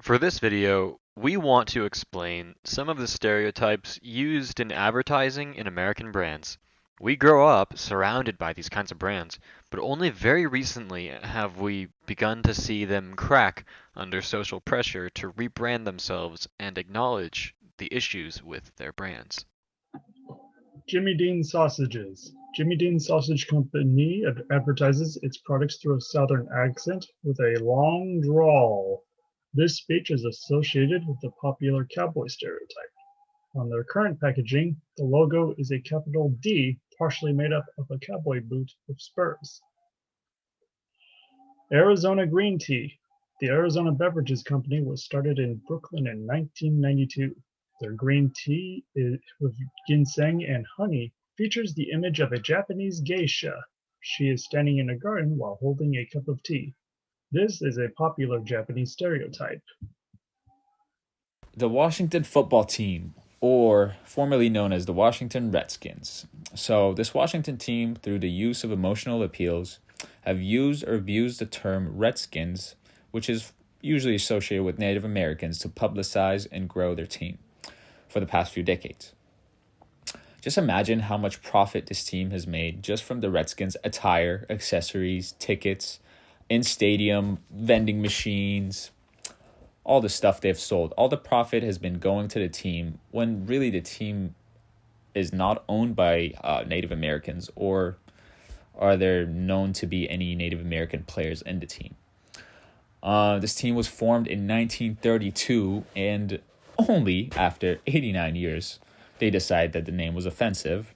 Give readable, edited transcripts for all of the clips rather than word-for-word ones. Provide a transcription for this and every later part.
For this video, we want to explain some of the stereotypes used in advertising in American brands. We grow up surrounded by these kinds of brands, but only very recently have we begun to see them crack under social pressure to rebrand themselves and acknowledge the issues with their brands. Jimmy Dean Sausages. Jimmy Dean Sausage Company advertises its products through a southern accent with a long drawl. This speech is associated with the popular cowboy stereotype. On their current packaging, the logo is a capital D partially made up of a cowboy boot with spurs. Arizona Green Tea. The Arizona Beverages Company was started in Brooklyn in 1992. Their green tea with ginseng and honey features the image of a Japanese geisha. She is standing in a garden while holding a cup of tea. This is a popular Japanese stereotype. The Washington football team, or formerly known as the Washington Redskins. So this Washington team, through the use of emotional appeals, have used or abused the term Redskins, which is usually associated with Native Americans, to publicize and grow their team for the past few decades. Just imagine how much profit this team has made just from the Redskins' attire, accessories, tickets, in-stadium vending machines, all the stuff they've sold. All the profit has been going to the team when really the team is not owned by Native Americans, or are there known to be any Native American players in the team. This team was formed in 1932, and only after 89 years they decided that the name was offensive.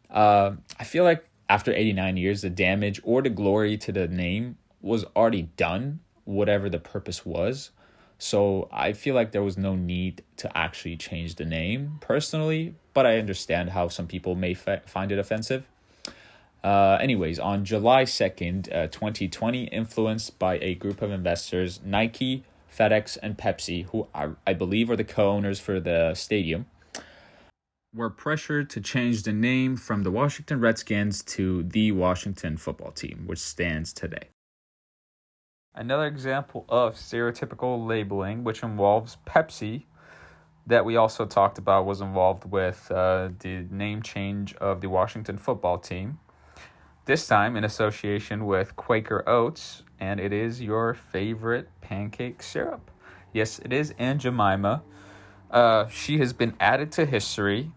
I feel like after 89 years, the damage or the glory to the name was already done, whatever the purpose was. So I feel like there was no need to actually change the name personally, but I understand how some people may find it offensive. Anyways, on July 2nd, 2020, influenced by a group of investors, Nike, FedEx, and Pepsi, who I believe are the co-owners for the stadium, were pressured to change the name from the Washington Redskins to the Washington football team, which stands today. Another example of stereotypical labeling, which involves Pepsi, that we also talked about, was involved with the name change of the Washington football team. This time in association with Quaker Oats, and it is your favorite pancake syrup. Yes, it is Aunt Jemima. She has been added to history.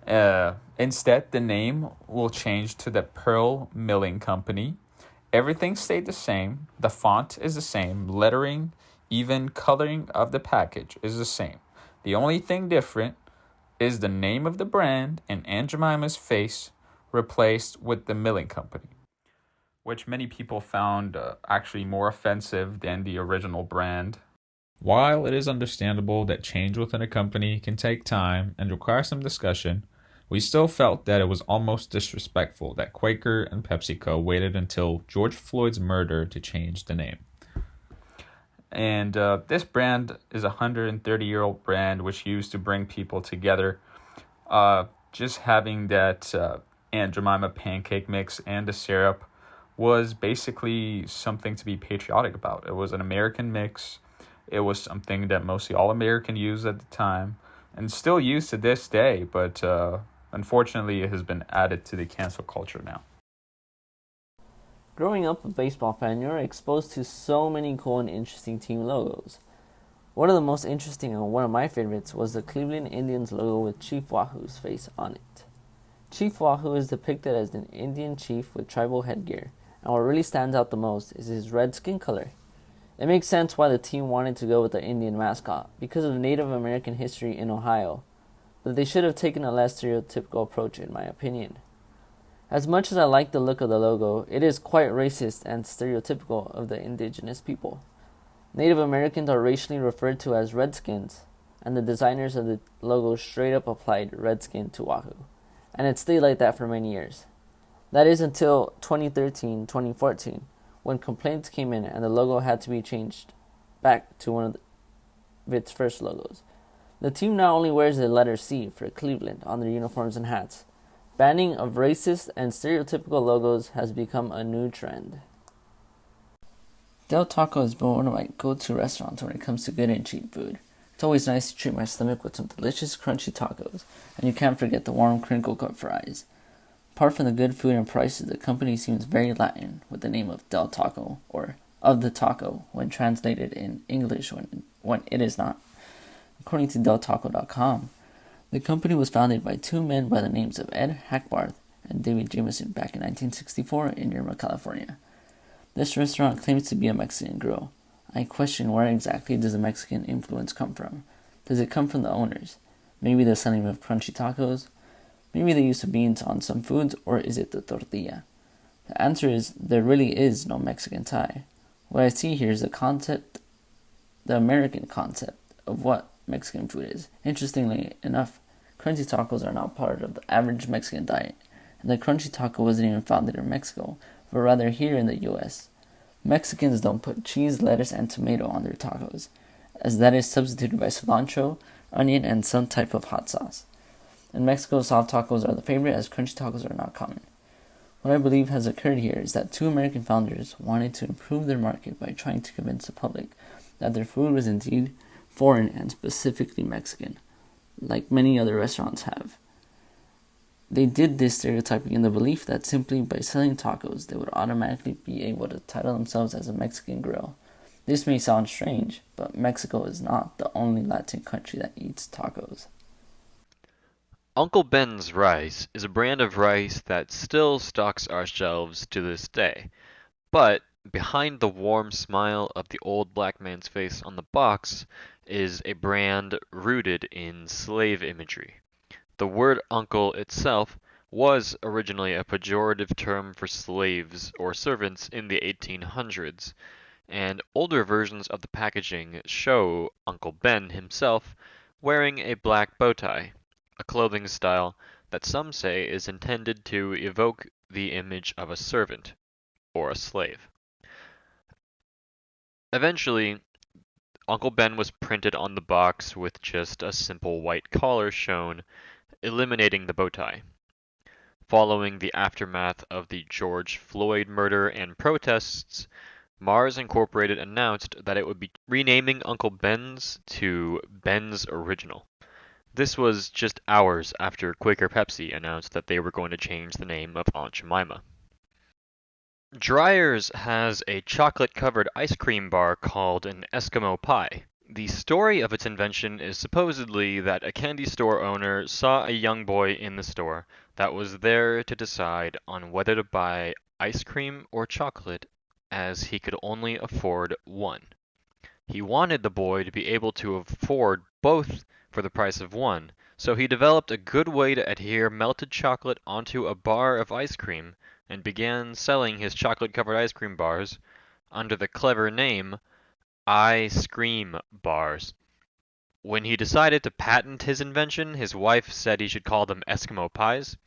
Instead, the name will change to the Pearl Milling Company. Everything stayed the same. The font is the same. Lettering, even coloring of the package is the same. The only thing different is the name of the brand and Aunt Jemima's face replaced with the Milling Company, which many people found actually more offensive than the original brand. While it is understandable that change within a company can take time and require some discussion, we still felt that it was almost disrespectful that Quaker and PepsiCo waited until George Floyd's murder to change the name. And this brand is a 130-year-old brand which used to bring people together. Just having that Aunt Jemima pancake mix and the syrup was basically something to be patriotic about. It was an American mix. It was something that mostly all American used at the time and still used to this day, but unfortunately it has been added to the cancel culture now. Growing up a baseball fan, you're exposed to so many cool and interesting team logos. One of the most interesting and one of my favorites was the Cleveland Indians logo with Chief Wahoo's face on it. Chief Wahoo is depicted as an Indian chief with tribal headgear, and what really stands out the most is his red skin color. It makes sense why the team wanted to go with the Indian mascot, because of Native American history in Ohio, but they should have taken a less stereotypical approach in my opinion. As much as I like the look of the logo, it is quite racist and stereotypical of the indigenous people. Native Americans are racially referred to as Redskins, and the designers of the logo straight up applied Redskin to Wahoo, and it stayed like that for many years. That is until 2013-2014, when complaints came in and the logo had to be changed back to one of its first logos. The team now only wears the letter C for Cleveland on their uniforms and hats. Banning of racist and stereotypical logos has become a new trend. Del Taco is one of my go-to restaurants when it comes to good and cheap food. It's always nice to treat my stomach with some delicious crunchy tacos, and you can't forget the warm crinkle cut fries. Apart from the good food and prices, the company seems very Latin with the name of Del Taco, or of the taco, when translated in English when it is not. According to DelTaco.com, the company was founded by two men by the names of Ed Hackbarth and David Jameson back in 1964 in Irma, California. This restaurant claims to be a Mexican grill. I question where exactly does the Mexican influence come from? Does it come from the owners? Maybe the selling of crunchy tacos? Maybe the use of beans on some foods, or is it the tortilla? The answer is there really is no Mexican tie. What I see here is the American concept of what Mexican food is. Interestingly enough, crunchy tacos are not part of the average Mexican diet, and the crunchy taco wasn't even founded in Mexico, but rather here in the US. Mexicans don't put cheese, lettuce, and tomato on their tacos, as that is substituted by cilantro, onion, and some type of hot sauce. In Mexico, soft tacos are the favorite, as crunchy tacos are not common. What I believe has occurred here is that two American founders wanted to improve their market by trying to convince the public that their food was indeed foreign and specifically Mexican, like many other restaurants have. They did this stereotyping in the belief that simply by selling tacos, they would automatically be able to title themselves as a Mexican grill. This may sound strange, but Mexico is not the only Latin country that eats tacos. Uncle Ben's Rice is a brand of rice that still stocks our shelves to this day, but behind the warm smile of the old black man's face on the box is a brand rooted in slave imagery. The word uncle itself was originally a pejorative term for slaves or servants in the 1800s, and older versions of the packaging show Uncle Ben himself wearing a black bow tie, a clothing style that some say is intended to evoke the image of a servant or a slave. Eventually, Uncle Ben was printed on the box with just a simple white collar shown, eliminating the bow tie. Following the aftermath of the George Floyd murder and protests, Mars Incorporated announced that it would be renaming Uncle Ben's to Ben's Original. This was just hours after Quaker Pepsi announced that they were going to change the name of Aunt Jemima. Dreyer's has a chocolate-covered ice cream bar called an Eskimo pie. The story of its invention is supposedly that a candy store owner saw a young boy in the store that was there to decide on whether to buy ice cream or chocolate, as he could only afford one. He wanted the boy to be able to afford both for the price of one, so he developed a good way to adhere melted chocolate onto a bar of ice cream and began selling his chocolate-covered ice cream bars under the clever name I-Scream Bars. When he decided to patent his invention, his wife said he should call them Eskimo pies,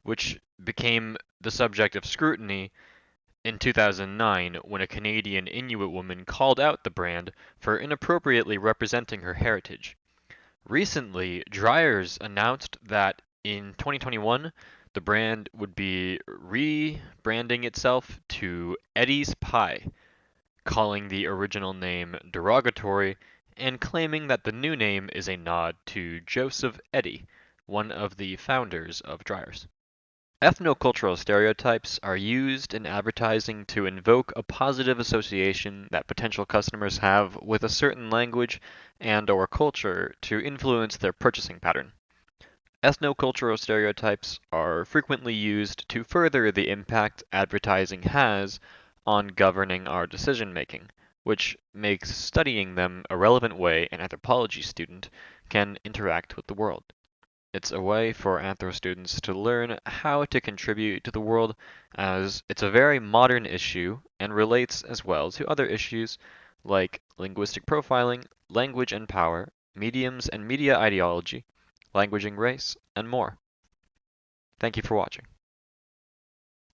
which became the subject of scrutiny in 2009 when a Canadian Inuit woman called out the brand for inappropriately representing her heritage. Recently, Dreyer's announced that in 2021, the brand would be rebranding itself to Eddie's Pie, calling the original name derogatory and claiming that the new name is a nod to Joseph Eddy, one of the founders of Dreyer's. Ethnocultural stereotypes are used in advertising to invoke a positive association that potential customers have with a certain language and/or culture to influence their purchasing pattern. Ethnocultural stereotypes are frequently used to further the impact advertising has on governing our decision making, which makes studying them a relevant way an anthropology student can interact with the world. It's a way for anthro students to learn how to contribute to the world, as it's a very modern issue and relates as well to other issues like linguistic profiling, language and power, mediums and media ideology, language and race, and more. Thank you for watching.